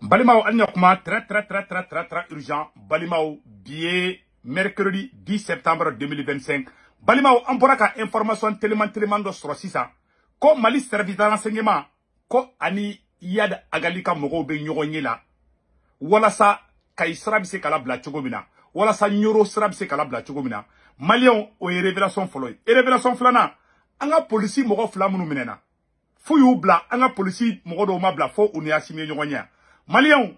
Balimao Agnokma, très urgent. Balimao, billet, mercredi 10 septembre 2025. Balimao, Amboraka, information tellement de Sorosisa. Ko Mali service de renseignement. Ko Ani Yad Agalika Moro be Nyogonyela. Wala sa Kay Srabse Kalabla Chogomina. Wala sa Nyoro Srabse Kalabla Chogomina. Malion o révélation foloy. Et révélation flana. Anga police Moro Flamunu Minena. Fuyu bla, anga police Moro do Mabla fo unia simye Nyogonya. Malion,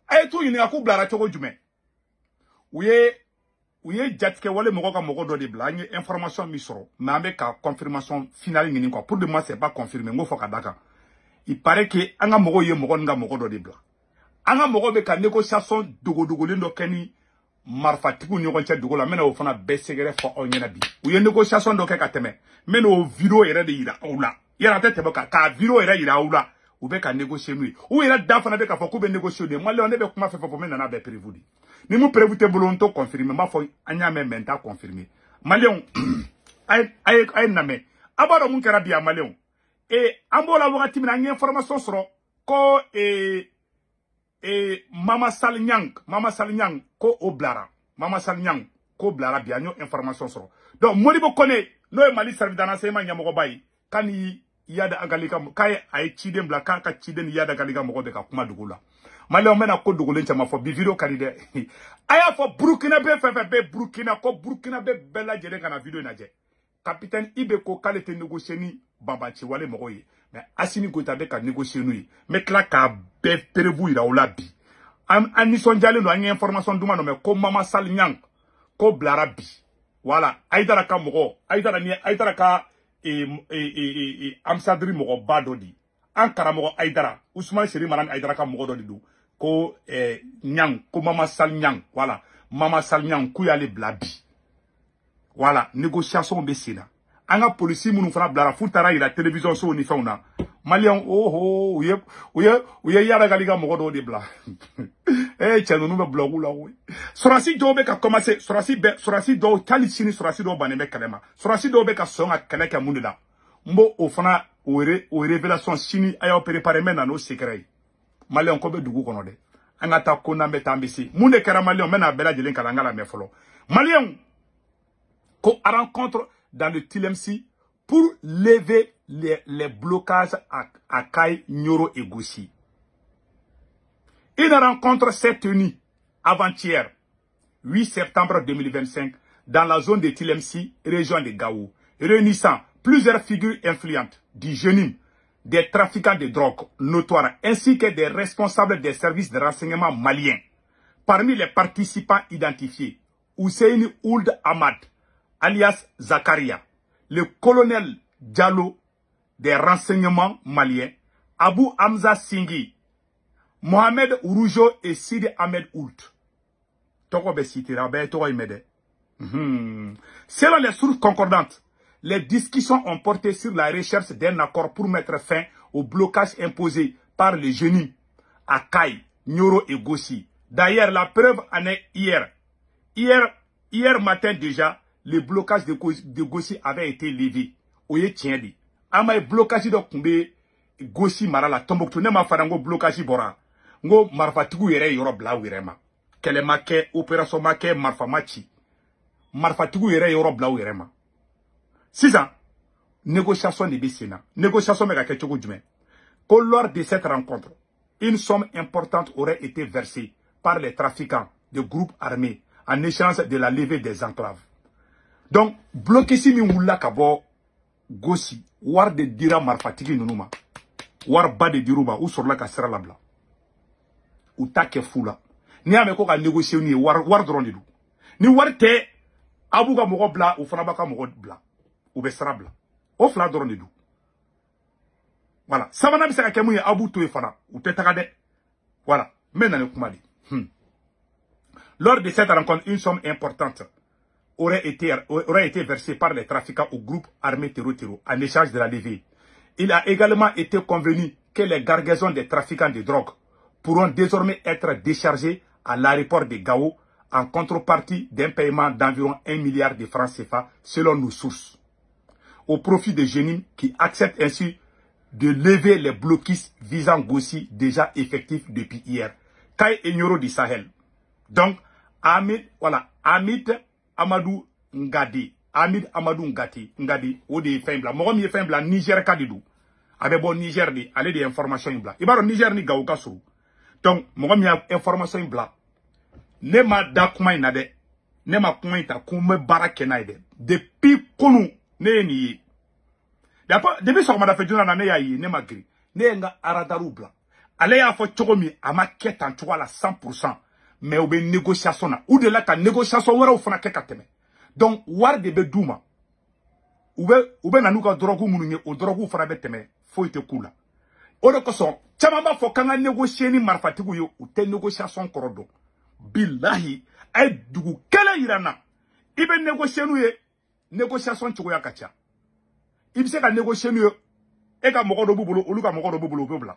ayetu yini aku blara chogo jume. Ouye jatke wale mogoka mogodo de bla, nye information misoro. Mais avec ka confirmation finale nini quoi. Pour de moi c'est pas confirmé, ngo foka daka. Il paraît que anga mogo ye mogo nga mogodo de bla. Anga mogo be ka négociation dogo lindo keni marfatiku nyogo nche dogo la mena ofana besegere fo onyena bi. Ouye négociation do ke kateme. Mena o video ere de ira oula. Yara tete boka ka video ere ira oula. Ou be ka négocier nous. Ou ira dafana be ka fo ko be négocier de. Moi le on be kuma fe fo mena na be prévu di. Ni mu prévu te bolonto confirmer ma fo anya me menta confirmer. Malion ay name. Abaro mun kera biya Malion. Et ambola wakati mina nye information soro ko Mama Sall Nyang ko oblara. Mama Sall Nyang ko blara biya nyo information soro. Donc molibo kone no e Mali service d'enseignement nyamogo bayi kani yada agalika kay ay chiden bla ka chiden yada agalika mogo be ka kuma dugula. Malion mena ko dugulen chama fo bi video karide. Aya fo Burkina be Burkina ko Burkina be bella jere kana video naje. Capitaine Ibeko kalete négocier ni Bambachi wale mogoye. Mais Assimi Goïta be ka négocier nous. Mais kla ka be prévu ira ola bi. Anison jale no anye information duma no me ko Mama Sall Nyang ko blara bi. Voilà, aidara ka mogo, aidara ka amsadri mogo badodi. Ankara mogo aidara, Ousmane Seri maran aidara ka mogo dodi du. Ko Nyang, ko Mama Sall Nyang, voilà. Mama Sall Nyang kuyale blabi. Voilà, négociation be sina. Anga police munu fana blara futara ila télévision so ni fauna. Malion ouye yara galiga mogo dodi bla. Eh tiens nous me blogu la oui. Sorasi do be ka commencer, sorasi do talisini sorasi do baneme kalema. Sorasi do be ka songa kaleka mundida. Mbo o fana o révélation sini aya préparer mena no secret. Malion ko be dugu kono de. Anga ta ko na meta mbisi. Munde kera Malion mena bela jelen kalanga la mefolo. Malion ko rencontre dans le TLMC pour lever les blocages à Kay, Nyoro et Gossi. Une rencontre s'est tenue avant-hier, 8 septembre 2025, dans la zone de TLMC, région de Gao, réunissant plusieurs figures influentes du Jenim, des trafiquants de drogue notoires, ainsi que des responsables des services de renseignement maliens. Parmi les participants identifiés, Hussein Ould Ahmad, alias Zakaria, le colonel Diallo des renseignements maliens, Abu Hamza Singhi, Mohamed Roujo et Sidi Ahmed Oult. Selon les sources concordantes, les discussions ont porté sur la recherche d'un accord pour mettre fin au blocage imposé par les jeunes à Kay, Nyoro et Gossi. D'ailleurs, la preuve en est hier. Hier matin déjà, le blocage de Gossi avait été levé. Oye tiendé. Ama blocage de Kumbe Gossi marala Tombouctou ne ma farango blocage bora. Ngo marfatigu yere yoro bla wirema. Kele make opération make marfa machi. Marfatigu yere yoro bla wirema. 6 ans. Négociation de Bessina. Négociation mega ketchoko djume. Que lors de cette rencontre, une somme importante aurait été versée par les trafiquants de groupes armés en échange de la levée des enclaves. Donc, bloquer si mi wula kabo Gossi, war de dira marfatigi nunuma. War ba de diruma ou sur la kasera labla. Ou take fula. Ni ameko ka négocier ni war drone du. Ni war te abuga mogo bla ou fanabaka mogo bla. Ou besra bla. O fla drone du. Voilà. Savana bisaka kemu ya abu to e fana. Ou te takade. Voilà. Maintenant kumadi. Lors de cette rencontre, une somme importante aurait été versée par les trafiquants au groupe armé terreau en échange de la levée. Il a également été convenu que les gargaisons des trafiquants de drogue pourront désormais être déchargées à l'aéroport de Gao en contrepartie d'un paiement d'environ 1 milliard de francs CFA selon nos sources, au profit des jeunes qui acceptent ainsi de lever les blocus visant Gossi déjà effectifs depuis hier. Kay Enyoro du Sahel. Donc, Hamid Amadou Ngadi. Hamid Amadou Ngadi. Ou des fins blancs. Moi, je suis blanc Niger Kadidou. Avec bon Niger, allez des informations blancs. Il va au Niger ni Gaouka Sou. Donc, moi, je suis information blanc. Ne ma da kuma ina de. Ne ma kuma ita kume barake na ide. Depuis konu, ne ni. Depuis ce que je fait na ne ya yi, ne ma gri. Ne nga aradaru blanc. Ale ya fo chogomi ama ketan chwa la 100%. Mais ou be négociation na. Ou de la ka négociation wera ou fana ke kateme. Donc, war de be douma. Ou be nanuka drogu mununye, ou drogu fana be teme. Faut ite kula. Ode koson, chamamba fo kanga négocier ni marfatigu yo, ou te négociation korodo. Billahi, ay dugu kele irana. Ibe négocier nou ye, négociation chugo ya kacha. Ibe se ka négocier nou ye, e ka moko do bubulo, ou luka moko do bubulo bebla.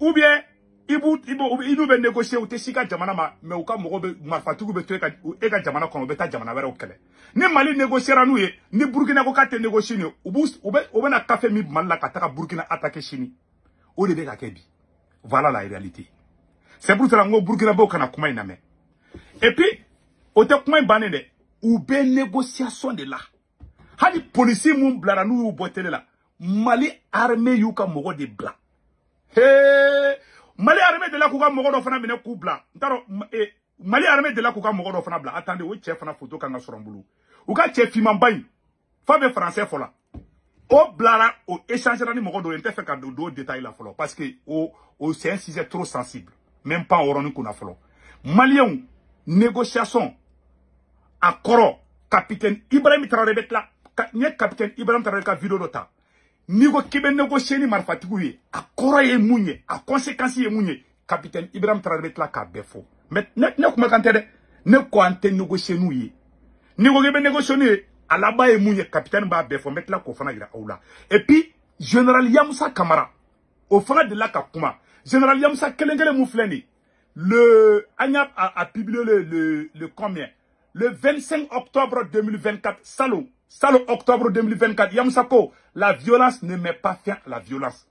Ou bien, ibu be négocier ou te sika jamana ma, mais ou ka moko be marfatigu be to e ka jamana kono be ta jamana wera okele. Ni Mali négocier nou ye, ni Burkina ko ka te négocier nou, ou be na café mi Mali ka taka Burkina attaquer Chini. Ou de be ka kebi. Voilà la réalité. C'est pour cela que Burkina Faso kana kuma iname. Et puis, au te kuma banene, ou be négociation de là. Hali policier moun blara nou botele là. Mali armée yuka mogo de bla. Hey, Mali armée de là kuka mogo do fana bine ku bla. Ntaro Mali armée de là kuka mogo do fana bla. Attendez, o chef fana photo kanga sorambulu. Ou ka chef fimambay. Fa be français fola. O blara o échangera ni mogo do ente fait ka do détail la folo parce que c'est un sujet trop sensible. Même pas en oroni qu'on a fait. Malien, négociation, accord, capitaine Ibrahim Traoré là, capitaine Ibrahim Traoré ka vidéo d'ota. Nigo kibe négocier ni marfatigu ye, accord ye mounye, a conséquence ye mounye, capitaine Ibrahim Traoré là ka befo. Mais ne kuma kante de, ne ko ante négocier nou ye. Nigo kibe négocier nou ye, à la bas ye mounye, capitaine ba befo, met là ko fana gira aoula. Et puis, général Yamoussa Kamara, au fana de la kapuma. Général Yamsa Kelengele Moufleni, Agnab a publié le combien? Le 25 octobre 2024, Salo octobre 2024, Yamsa Ko, la violence ne met pas fin à la violence.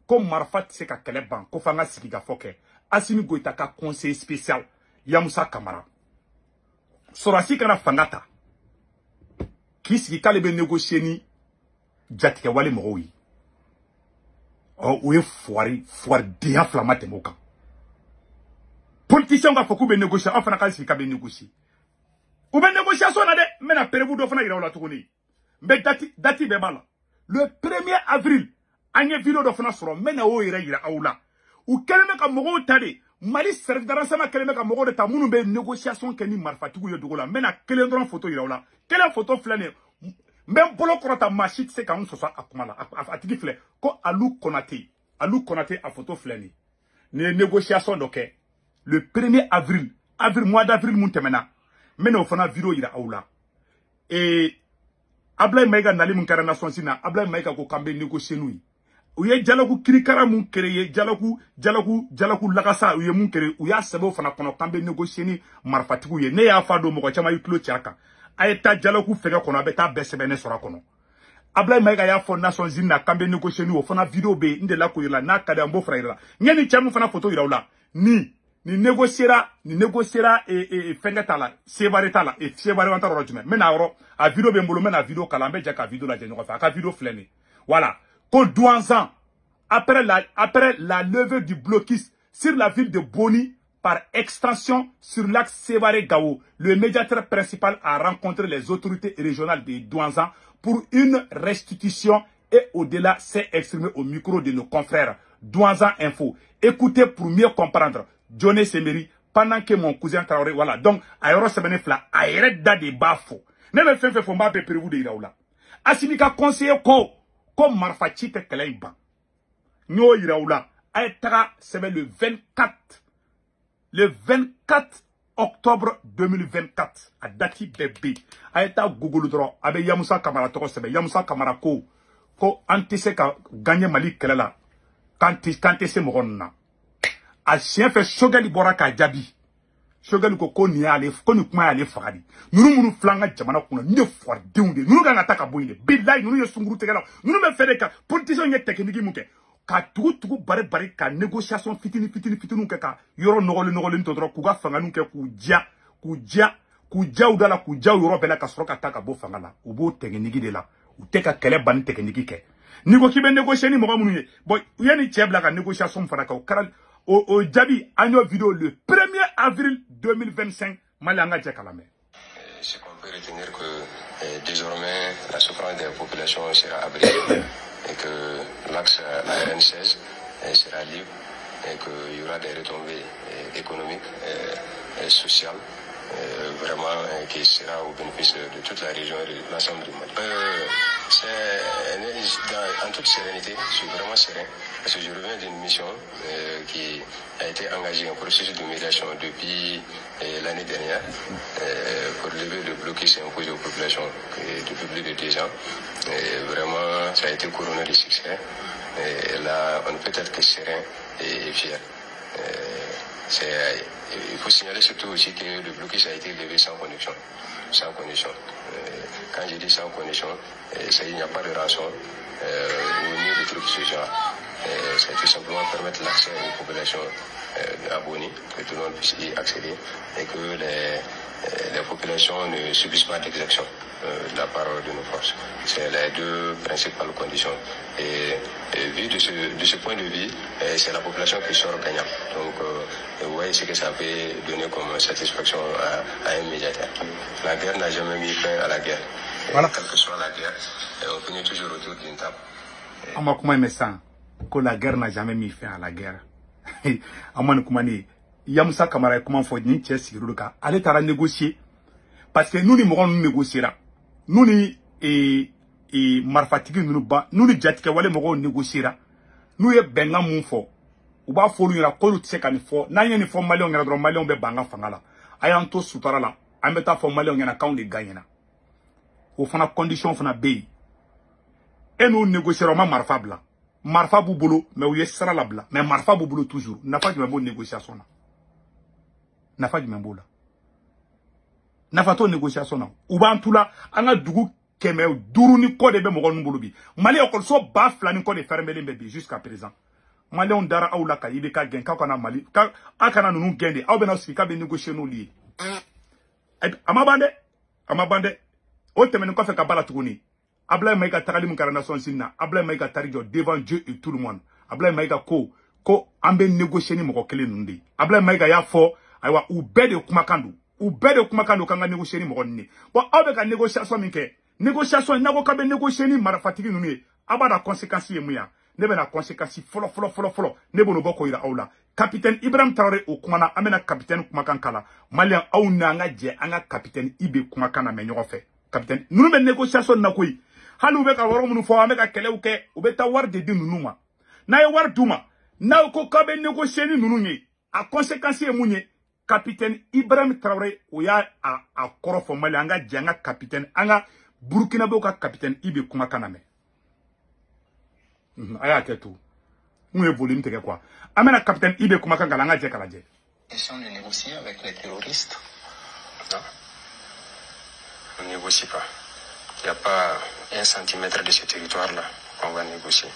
Comme Marfat Seka Keleban, Kofanga Sikiga Foke, Assimi Goitaka, conseiller spécial, Yamsa Kamara. Sorasi Kana Fangata, qui s'y kalebe négocier ni, Djatike Wale Moroui. Ou est foiré dia flamate moka. Politicien ga foku be négocier, enfin ka si ka be négocier. Ou be négociation na de, mais na perebu do fana ira la tourner. Mais dati be bala. Le 1er avril, anye vidéo do fana soro, mais na o ira aula. Ou keleme ka mogo tade, Mali serve d'aransama keleme ka mogo de ta munu be négociation ke ni marfatigu yo dogola, mais na kelen dron photo ira aula. Kelen photo flane. Même bolo korota machit se ka unso sa akumala atiki fle ko Alou Konaté a photo flani ne négociation doké le 1er avril mois d'avril muntemena mena fana vidéo ira aula et Ablaye Maïga nali mun karana sonsina Ablaye Maïga ko kambe négocier nous uye dialogue kirikara mun créer dialogue lakasa uye mun créer uya sebo fana kono kambe négocier ni marfatigu ye ne ya fa do mo ko chama yiklo tiaka ayeta dialogue fega kono abeta besebene sora kono Ablaye Maïga ya fo Nations Unies na kambe négocier ni o fana vidéo be ndela ko yela na kada mbo frère nyani chamu fana photo ira ula ni négociera et fengeta la sebareta la et sebare wanta ro jume mena ro a vidéo be mbolo mena vidéo kalambe jaka vidéo la jenyo fa ka vidéo fleni voilà ko douanzan après la levée du blocus sur la ville de Boni par extension sur l'axe Sévaré-Gao, le médiateur principal a rencontré les autorités régionales de Douanzan pour une restitution et au-delà s'est exprimé au micro de nos confrères Douanzan Info. Écoutez pour mieux comprendre. Johnny Semery, pendant que mon cousin Traoré, voilà. Donc, Aéro Semenefla, Aéreda de Bafo. Même fait fomba pe prévu de Iraoula. Asimika conseiller ko marfachite Keleiba. Nyo Iraoula. Aétra, c'est le 24 octobre 2024, à Dati Bébé, a été Google Dro, avec Yamoussa Kamara Toro Sebe, Yamoussa Kamara ko antise ka gagné Mali Kelela, quand t'es moronna. A chien fait Shogali Boraka Djabi. Shogun ko ni ale ko ni kuma ale fagadi nunu flanga jamana kuna ni fo deunde nunu ga ngata ka boyinde billahi nunu ye sunguru tegala nunu me fere ka politicien ye technique muke ka tugu bare ka négociation fitini ke ka yoro nogole to dro ku ga fanga nuke ku ja udala ku ja yoro bela ka soro ka taka bo fanga la u bo technique de la u te ka kele ban technique ke ni ko kibe négocier ni mo ga munu ye boy yani chebla ka négociation fara ka karal au Djabi, agneau vidéo le 1er avril 2025, Malanga Djakalame. Ce qu'on peut retenir que désormais la souffrance des populations sera abrégée et que l'axe ARN16 sera libre et qu'il y aura des retombées économiques et sociales vraiment qui sera au bénéfice de toute la région et de l'ensemble du Mali. En toute sérénité, je suis vraiment serein parce que je reviens d'une mission qui a été engagée en processus de médiation depuis l'année dernière pour lever le blocus imposé aux populations depuis plus de 2 ans. Et vraiment, ça a été couronné de succès. Et là, on ne peut être que serein et fier. Il faut signaler surtout aussi que le blocus a été levé sans condition. Sans condition. Quand je dis sans condition, il n'y a pas de rançon ni de trucs de ce genre. C'est tout simplement permettre l'accès aux populations abonnées, que tout le monde puisse y accéder et que les populations ne subissent pas d'exaction de la part de nos forces. C'est les 2 principales conditions. Et vu de ce point de vue, c'est la population qui sort gagnante. Donc, vous voyez ce que ça peut donner comme satisfaction à un médiateur. La guerre n'a jamais mis fin à la guerre. Voilà. Quelle que soit la guerre, on finit toujours autour d'une table. Que la guerre n'a jamais mis fin à la guerre. Amane Koumani, Yamsa Kamara comment faut ni tché siruka. Allez tara négocier. Parce que nous ni mourons nous négociera. Nous ni marfatiki nous ba, nous ni jatike wale mourons négociera. Nous ye benga moun fo. Ou ba fo nous la kolu tseka ni fo. Na yeni fo mali on yena dro mali on be banga fangala. Ayanto sutara la. Ambeta fo mali on yena kaun de gagnena. Ou fana condition fana bay. Et nous négociera ma marfabla. Marfa boulot, mais où est sera la bla. Mais Marfa boulot toujours. N'a pas du même bon négociation là. N'a pas du même bon là. N'a pas de négociation là. Ou ben tout là, on a du coup keme duru ni code be mo gon bulubi. Mali okol so baf la ni code fermé les bébés jusqu'à présent. Mali on dara ou la ka yibe ka gen ka kana Mali. Ka akana nunu gende. Au ben aussi ka be négocier no li. Amabande. O temene ko fe ka bala tuguni. Ablaye Maïga Takali Moukaranason Sinna, Ablaye Maïga Tarijo devant Dieu et tout le monde. Ablaye Maïga ko ambe négocier ni moko kele nundi. Ablaye Maïga ya fo aywa ubede kumakandu kanga négocier ni moko ni. Bon abe ka négociation minke. Négociation nako kabe négocier ni marafatiki nuni. Abada conséquences yemuya. Nebe na conséquences folo. Nebo no boko ira aula. Capitaine Ibrahim Traoré au kumana amena capitaine kumakan kala. Malien au nanga je anga capitaine Ibe kumakana menyo fait. Capitaine nous me négociation na koyi. Halu be ka woro munu fo ameka kele uke ubeta war de di nunuma na ye war duma na ko kabe négocier ni nunu nye a conséquence e munye capitaine Ibrahim Traoré o ya a korofo mali anga janga capitaine anga Burkina Faso ka capitaine Ibe kuma kaname aya ketu mu e volume teke quoi amena capitaine Ibe kuma kanga anga je kala je question de négocier avec les terroristes. Non, on ne négocie pas. Il n'y a pas 1 centimètre de ce territoire-là qu'on va négocier.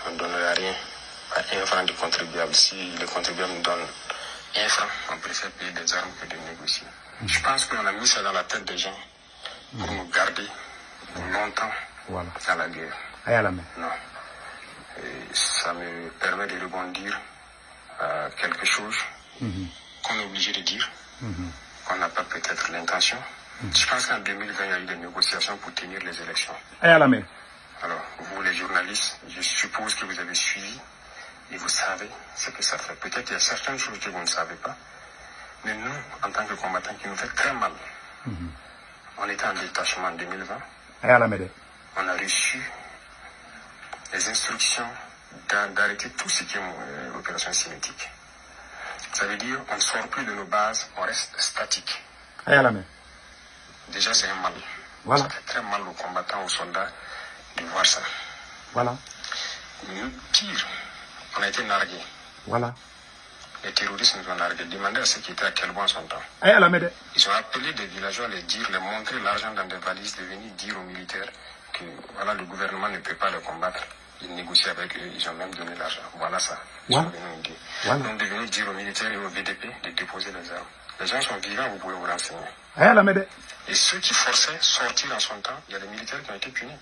On ne donnera rien à 1 franc du contribuable. Si le contribuable nous donne 1 franc, on préfère payer des armes que de négocier. Je pense qu'on a mis ça dans la tête des gens pour nous garder longtemps dans la guerre. Non. Et ça me permet de rebondir à quelque chose qu'on est obligé de dire, qu'on n'a pas peut-être l'intention. Je pense qu'en 2020, il y a eu des négociations pour tenir les élections. Alors, vous les journalistes, je suppose que vous avez suivi et vous savez ce que ça fait. Peut-être qu'il y a certaines choses que vous ne savez pas, mais nous, en tant que combattants, qui nous fait très mal. On était en détachement en 2020. On a reçu les instructions d'arrêter tout ce qui est opération cinétique. Ça veut dire qu'on ne sort plus de nos bases, on reste statique. Déjà, c'est un mal. Ça fait très mal aux combattants, aux soldats de voir ça. Pire, on a été nargués. les terroristes nous ont largués. Demandez à ceux qui étaient à Kelbo en son temps. Ils ont appelé des villageois les montrer l'argent dans des valises, de venir dire aux militaires que voilà, le gouvernement ne peut pas les combattre. Ils négocient avec eux, ils ont même donné l'argent. Voilà ça. Ils sont venus nous dire. Donc de venir dire aux militaires et aux VDP de déposer les armes. Les gens sont vivants, vous pouvez vous renseigner. Et ceux qui forçaient sortir en son temps, il y a des militaires qui ont été punis.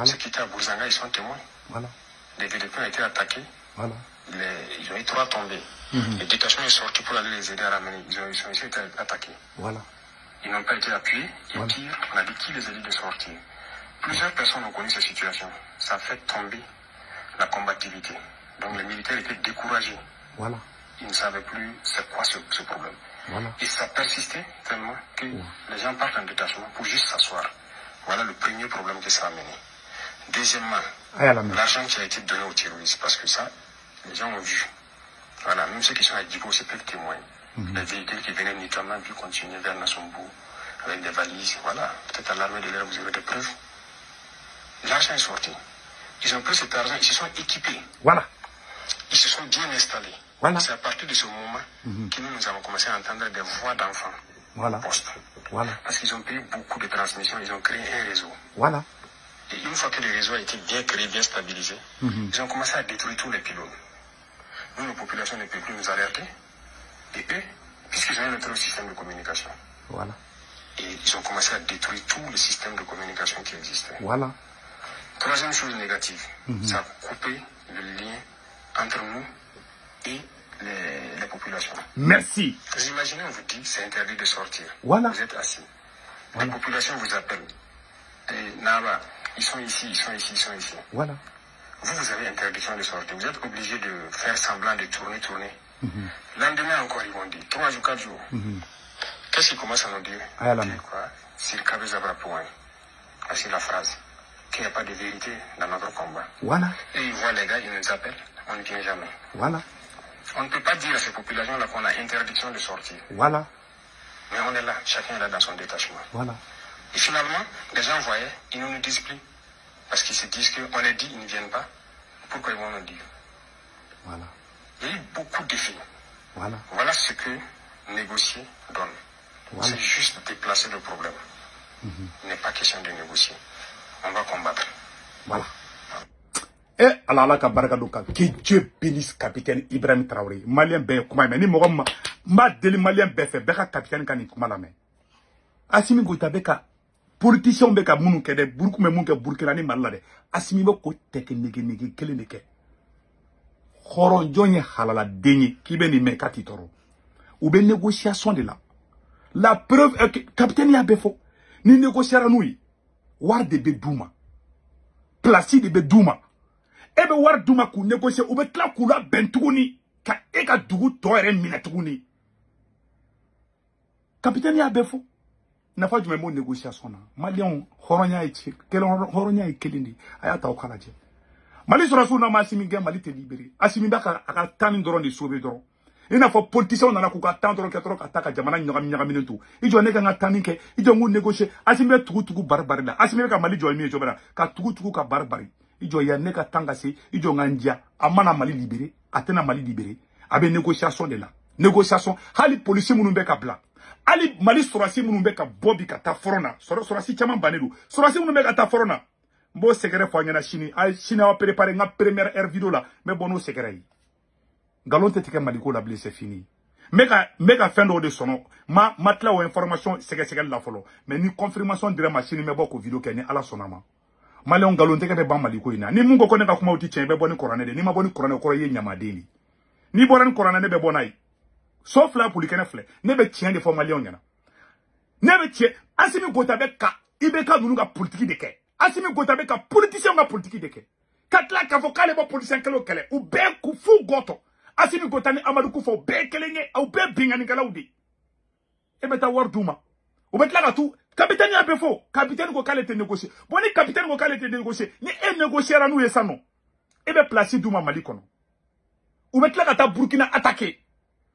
Ceux qui étaient à Bourzanga, ils sont témoins. Les VDP ont été attaqués. Ils ont eu 3 tombés. Le détachement est sorti pour aller les aider à ramener. Ils ont été attaqués. Ils n'ont pas été appuyés. Et pire, on a dit qui les a dit de sortir. Plusieurs personnes ont connu cette situation. Ça a fait tomber la combativité. Donc les militaires étaient découragés. Ils ne savaient plus c'est quoi ce problème. Et ça persistait tellement que les gens partent en détachement pour juste s'asseoir. Voilà le premier problème que ça a mené. Deuxièmement, l'argent qui a été donné aux terroristes, parce que ça, les gens ont vu. Voilà, même ceux qui sont à Djibo, c'est peuvent témoigner. Les véhicules qui venaient notamment puis continuer vers Nassombo avec des valises. Voilà, peut-être à l'armée de l'air, vous aurez des preuves. L'argent est sorti. Ils ont pris cet argent, ils se sont équipés. Ils se sont bien installés. C'est à partir de ce moment que nous avons commencé à entendre des voix d'enfants. Poste. Parce qu'ils ont payé beaucoup de transmissions, ils ont créé un réseau. Et une fois que le réseau a été bien créé, bien stabilisé, ils ont commencé à détruire tous les pylônes. Nous, la population ne peut plus nous alerter. Et eux, puisqu'ils ont un autre système de communication. Et ils ont commencé à détruire tout le système de communication qui existait. Troisième chose négative, ça a coupé le lien entre nous et les populations. Merci. Vous imaginez, on vous dit c'est interdit de sortir. Vous êtes assis. Les populations vous appellent. Et Naba, ils sont ici, ils sont ici, ils sont ici. Vous avez interdiction de sortir. Vous êtes obligé de faire semblant de tourner. Lendemain encore, ils vont dire 3 jours, 4 jours. Qu'est-ce qu'ils commencent à nous dire? C'est le cabeza point. C'est la phrase. Qu'il n'y a pas de vérité dans notre combat. Et ils voient les gars, ils nous appellent, on ne vient jamais. On ne peut pas dire à ces populations-là qu'on a interdiction de sortir. Mais on est là, chacun est là dans son détachement. Et finalement, les gens voyaient, ils ne nous disent plus. Parce qu'ils se disent qu'on les dit, ils ne viennent pas. Pourquoi ils vont nous dire? Il y a eu beaucoup d'effets. Voilà ce que négocier donne. C'est juste déplacer le problème. Il n'est pas question de négocier. On va combattre. Et Allah ka baraka doka que Dieu bénisse capitaine Ibrahim Traoré. Malien be kuma mais ni mogom ma deli malien be fait be ka capitaine kan kuma la mais. Asimi Goïta be ka politicien be ka munu ke de burku me mun ke Burkina ni Mali la de. Asimi be ko teke nege kele ne ke. Khoron jonye halala denye ki be ni me katitoro. Ou be négociation de là. La preuve est que capitaine ya be fo ni négociera nous war de be douma. Placide be douma. Ebe war douma ku négocier ou be tla kula bentuguni ka e ka dugu to ere minatuguni. Capitaine ya be fo na fa jume mo négociation na. Malien horonya e horonya e kelindi ayata o kala je. Mali sura suna ma asimi gen Mali te libéré. Asimi ba ka aka tani doron de sauver doron. Ina fo politicien na ku ka tan doron ketro ka taka jamana nyagami tu. Ijo ne ga tani ke ijo ngu négocier asimi tugu barbari la. Asimi ka Mali jo mi jo bana ka tugu ka barbari. Ijo ya ne ka tanga se ijo ngandia amana Mali libéré atena Mali libéré abe négociation de là. Négociation hali policier munu be ka bla. Ali Mali sorasi munu be ka bobi ka ta forona. Sorasi chaman banedu. Sorasi munu be ka ta forona. Mbo sekere fo nyana chini ay chini wa préparer nga première air vidéo là mais bono sekere yi galon tete ke Maliko la blessé fini mega fin de sono matla o information sekere la folo mais ni confirmation dire machine me boko vidéo ke ni ala sonama malon galon teke be ban Maliko ina ni mungo ko ne ka kuma uti chen be boni corona de ni ma boni corona ko ye nyamadeli ni boran corona ne be bonai sauf là pour le kenefle ne be tien de fo malon nyana ne be tien Asimi Goïta be ka ibeka nunu ka politique de ke Asimi Goïta be ka politicien ka politique de ke katla ka fo kale bo politicien kelo kele ou be ku fu goto Asimi Goïta ni Amadou Koufo be kelenge ou be bingani kala udi e beta war duma ou betla ka tout capitaine ya be fo capitaine ko kale te négocier boni capitaine ko kale te négocier ni e négocier ra nou yesa non e be placer duma Mali kono ou betla ka ta Burkina attaquer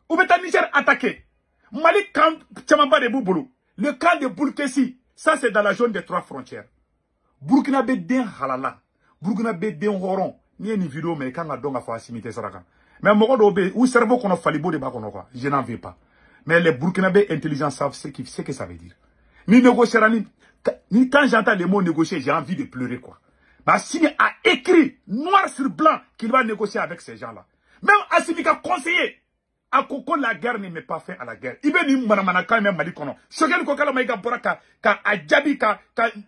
ou beta Niger attaquer Mali camp chamamba de Boubolo le camp de Boulkessi ça c'est dans la zone des 3 frontières Burkina be den halala Burkina be den horon ni vidéo mais kan ga donga fa Asimi te saraka Mais mon gars, ou cerveau qu'on a fallu de bas quoi. Je n'en veux pas. Mais les Burkinabés intelligents savent ce que ça veut dire. Ni négocier, ni quand j'entends les mots négocier, j'ai envie de pleurer quoi. Assimi a écrit noir sur blanc qu'il va négocier avec ces gens-là. Même Assimi a conseillé. A Koko, la guerre ne met pas fin à la guerre. Il veut ni manamana quand même mali kono. Shogal ko kala maïga boraka ka ajabi ka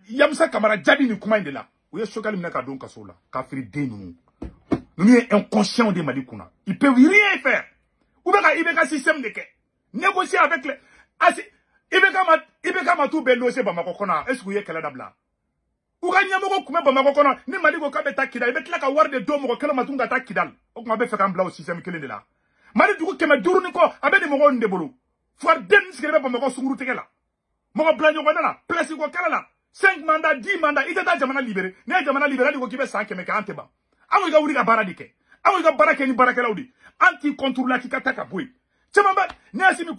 Yamsa Kamara jabi ni kuma indela. Ouye shogal minaka don kasola. Ka firi denu. Nous sommes inconscients des Malikuna. Ils peuvent rien faire. Ou bien il y a un système de négocier avec les. Ibeka Matou Belosé Bamako Kona. Est-ce que vous avez quel adabla? Ou bien il y a un Bamako Kona. Ni Maliko Kabeta Kidal. Il y a un ward de Domo. Quel Matunga Takidal. Ou bien fait un blanc système qui est là. Mali du coup, qui m'a dourni quoi. Avec des morons de boulot. Faut den ce qu'il y a Bamako Sunguru là. Mon blanc là. Place quoi là. 5 mandats, 10 mandats. Il était dans Jamana libéré. N'est Jamana libéré. Il y a 5 mais 40 ba. Awo ga wuri ga baradike. Awo ga barake ni barake laudi. Anti contrôle la kika taka boy. Chemamba nasimi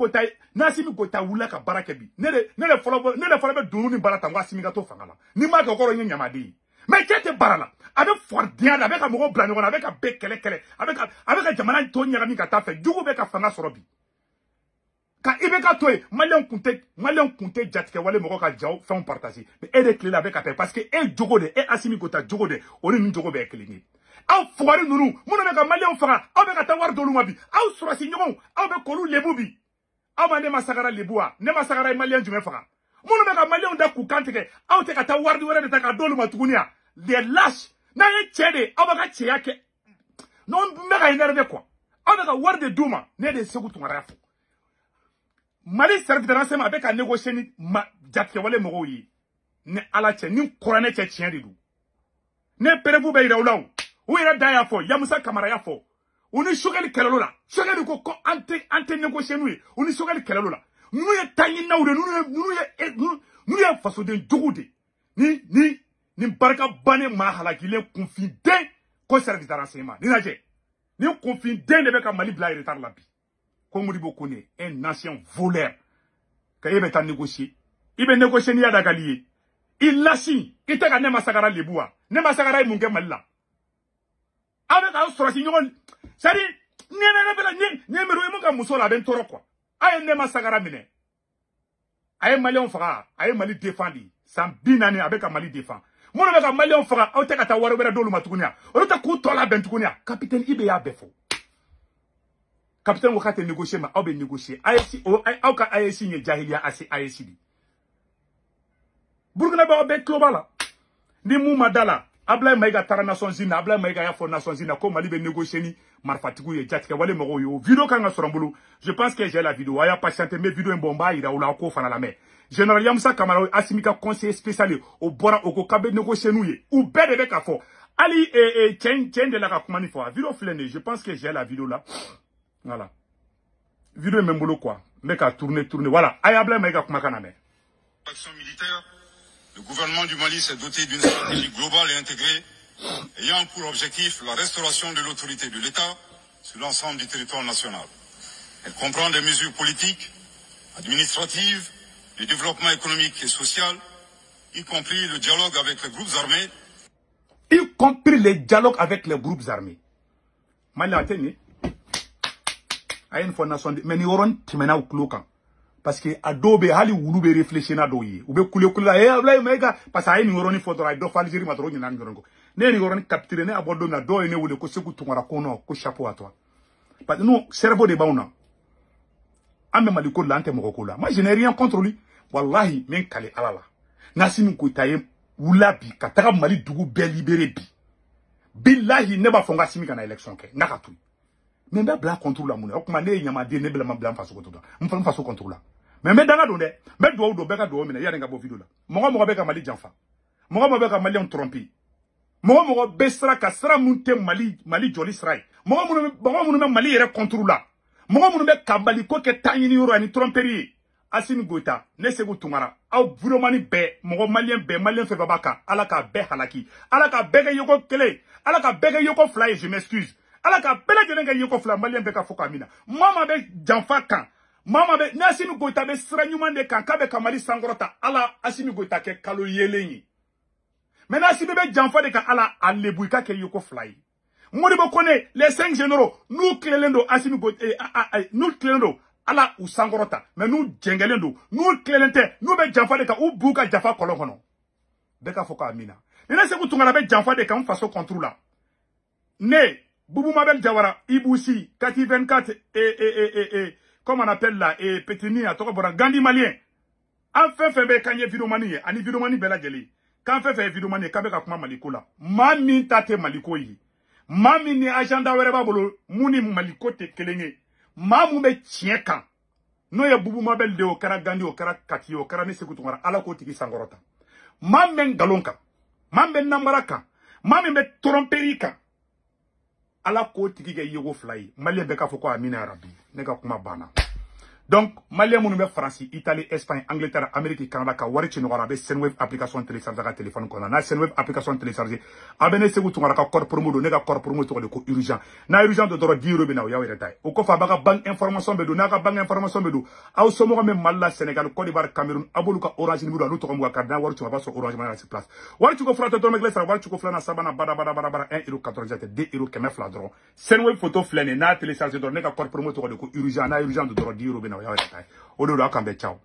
kota wula ka barake bi. Ne le folo be dunu ni barata ngwa simi ga to fangala. Ni ma ga koro nyama di. Mais kete barala. Avec fordian avec amogo blano avec a bekele kele avec jamana to nyara mi ka ta fe. Jugo be ka fanga sorobi. Ka ibeka toy malien kunte jatike wale moko ka jaw font partager. Mais elle est clé avec a parce que e jogo de e asimi kota jogo de oni ni jogo be klingi. Aw fogari nunu muna be ka malien faga aw be ka tawar doluma bi aw surasi nyogon aw be kolu lebu bi aw ma ne masagara lebua ne masagara malien jume faga muna be ka malien da ku kantike aw te ka tawar di wala de ta ka doluma tukunia des lâches na ye chede aw be ka cheya ke non be ka énervé quoi aw be ka war de duma ne de segu tungara fo Mali service de renseignement avec un négocier ni jatke wale mogo yi ne ala che ni korane che chien de du ne perebu be iraulaw ou il y a fort, Yamsa Kamara ya fort. On est choqué le Kelola. Choqué le coco ante négocier nous. On est choqué le Kelola. Nous y est taillé na ou nous y a façon de jouer. Ni baraka bane mahala qui est confident qu'au service de renseignement. Ni naje. Ni confident avec un Mali bla retard la bi. Comme on dit beaucoup un ancien voleur. Quand il est négocier. Il va négocier ni adagali. Il lâche. Il t'a gagné masakara leboua. Ne masakara munge malila. Avec un sorti, ça dit, n'y musola ben toro quoi. Aye ne masagara mine. Aye malien fera, aye mali défendi. Sans binane avec un mali défend. Mon avec un malien fera, au teka ta warobera dolu matukunia. Au ta kutola bentukunia. Capitaine Ibeya befo. Capitaine wakate négocier ma, au ben négocier. Aye si, au ka aye si nye jahilia asi aye si di. Burkina ba obe klobala. Ni mou madala. Abla Maïga Tara Nation Zina, Abla Maïga Yafo Nation Zina, comme Mali négocier ni Marfatikou et Jatke Wale Moroyo. Vidéo quand on sera je pense que j'ai la vidéo. Aya patiente, mes vidéos en bomba, il a ou la ko fana la mer. Général Yamsa Kamara, Asimika conseiller spécial, au Bora, au Kokabe négocier nous, ou Bede avec Afo. Ali et Tien de la Rakumanifo. Vidéo flânée, je pense que j'ai la vidéo là. Voilà. Vidéo même boulot quoi. Mec a tourné. Voilà. Aya Abla Maïga Kumakaname. Action militaire. Le gouvernement du Mali s'est doté d'une stratégie globale et intégrée ayant pour objectif la restauration de l'autorité de l'État sur l'ensemble du territoire national. Elle comprend des mesures politiques, administratives, du développement économique et social, y compris le dialogue avec les groupes armés. Y compris les dialogues avec les groupes armés. Mali a tenu. A une fondation de... Mais nous aurons timena ou cloquant. Parce que adobe hali wulu be réfléchir na doyi ou be kule abla mega parce que ay ni ngoroni photo ay do faljiri matro ni nan ngorongo ne ni ngoroni capturer ne abodo na do ne wule ko seku tungara kono ko chapeau à toi parce que nous cerveau de bauna ambe maliko lante moko kula moi je n'ai rien contre lui wallahi men kale alala nasimi ko taye wula bi kataka mali dugu be libéré bi billahi ne ba fonga simi kana élection ke nakatu mais be bla contre la mona okuma ne nyama de ne bla ma bla faso ko to mfa faso contre la mais danga do de me do beka do mina ya nga bo vidéo la mo beka mali janfa mo beka mali on trompi mo besra ka sra munte mali joli sray mo mali yere contre la mo be kabali ko ke tanyini yoro ani tromperi Assimi Goïta ne segu tungara aw vraiment be mo malien fe babaka ala ka be halaki ala ka bege yoko kele ala ka bege yoko fly je m'excuse ala ka bele jelen ga yoko fly malien be ka foka mina mama be janfa kan mama be ne Assimi Goïta be sra nyuma de kan ka be kamali sangorota ala Assimi Goïta ke kalo yelenyi mais na Assimi be janfa de ka ala alebuika ke yoko fly Modibo Kone, les 5 généraux, nous clélendo, Assimi Goïta, nous clélendo, ala ou Sangorota, mais nous djengelendo, nous clélente, nous be Janfa de ka, ou Bouka Jafa Kolokono. Beka Foka Amina. Nena se Koutungara be Janfa de ka, on façon contrôle là. Ne, Boubou Mabel Jawara, Iboussi, Kati 24, comme on appelle là, et Petini, à Tokobora, Gandhi Malien. En fait, Kanye Vidomani, Ani Vidomani Bela Geli. Quand fait Vidomani, Kabeka Kuma Maliko là. Mami tate Maliko yi. Mami ni agenda wereba bolo, Mouni Maliko te kelenge. Mamou be tiekan. No ya Boubou Mabel de Okara Gandhi, Okara Kati, Okara Nesekutungara, ala ko tiki Sangorota. Mamben Galonka. Mamben Nambaraka. Mamben be Tromperika. Ala ko tiki ge yogo fly. Malien beka foko amina arabi. Nega kuma bana. Donc, Malien mounu be France, Italie, Espagne, Angleterre, Amérique, Canada, ka wari chino arabe Senwave application téléchargée ka téléphone kona. Na Senwave application téléchargée. Abene segu tungara ka corps promo do nega corps promo to ko urgent. Na urgent de doro 10 € bena ya were tay. O ko fa baga bank information bedo na ka bank information bedo. Aw so mo me Malla Sénégal, Côte d'Ivoire, Cameroun, aboluka Orange numéro alu to ko mo ka na wari chino ba so Orange mana sur place. Wari chuko frata to megle sa wari chuko flana sabana bada 1,97 €, 2 € keme fla dron. Senwave photo flene na télécharger do nega corps promo to ko urgent na urgent de doro 10 € bena. Odo do akambe ciao.